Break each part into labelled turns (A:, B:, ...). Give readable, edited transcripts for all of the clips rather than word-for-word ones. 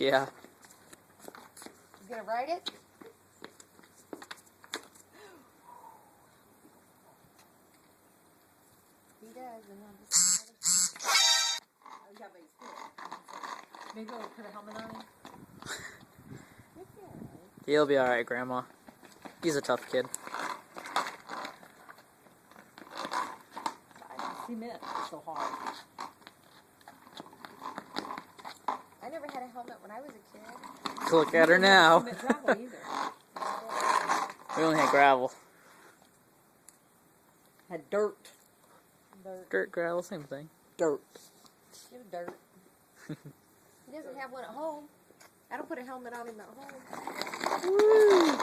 A: Yeah.
B: You gonna ride it? He does, and I'm just
C: Maybe I'll put a helmet on him.
A: He'll be alright, Grandma. He's a tough kid.
C: Cement is so hard.
B: I never had a helmet when I was a kid.
A: Look at her now.
C: Cement gravel either.
A: We only had gravel.
C: Had dirt.
A: Dirt, gravel, same thing.
C: Dirt.
B: It was dirt. He doesn't have one at home. I don't put a helmet on him at home.
A: Woo!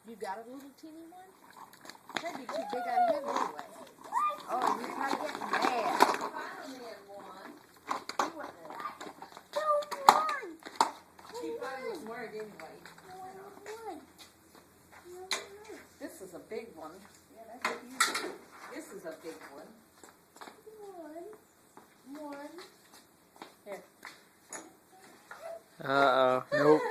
B: You got a little teeny one? That'd be too big on him anyway. Oh, you're probably getting mad.
C: He probably was worried anyway. This is a big one. Yeah, that's huge. This is a big one. Here.
A: Uh-oh. Nope.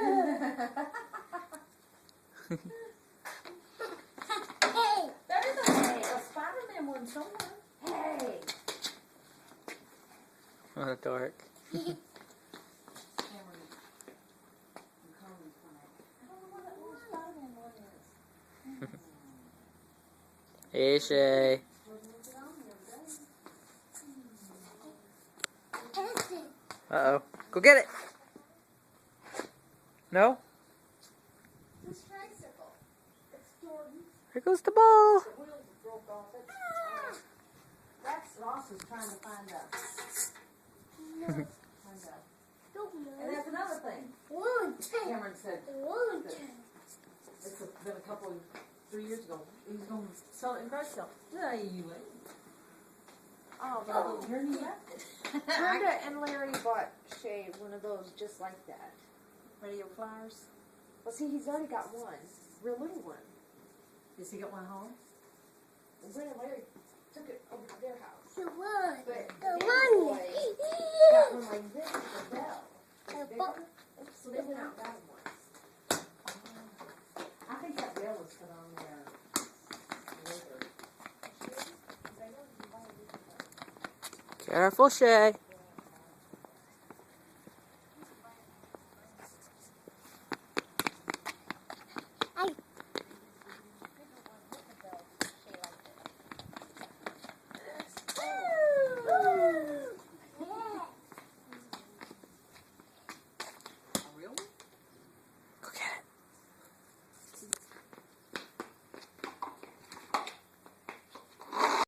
C: There's a Spider-Man one somewhere. Hey.
A: What a dork. Hey, Shay. Uh-oh. Go get it. No? Here goes the ball.
C: The wheels broke off it. That's Ross is trying to find a. And that's another thing. Cameron said. It's been a couple, 3 years ago. He's going to sell it in garage sale. No, you ain't.
B: Oh,
C: Oh, here he left it.
B: Brenda and Larry bought Shay one of those just like that.
C: Radio flyers.
B: Well, see, he's already got one. Real little one.
C: Does he get one home?
B: And Brenda and Larry took it over to their house.
D: The one.
B: But
D: The
B: their
D: one.
B: boy got one like this with a bell. So they went out and got him one.
C: I think that bell was put on there.
A: Careful, Shay.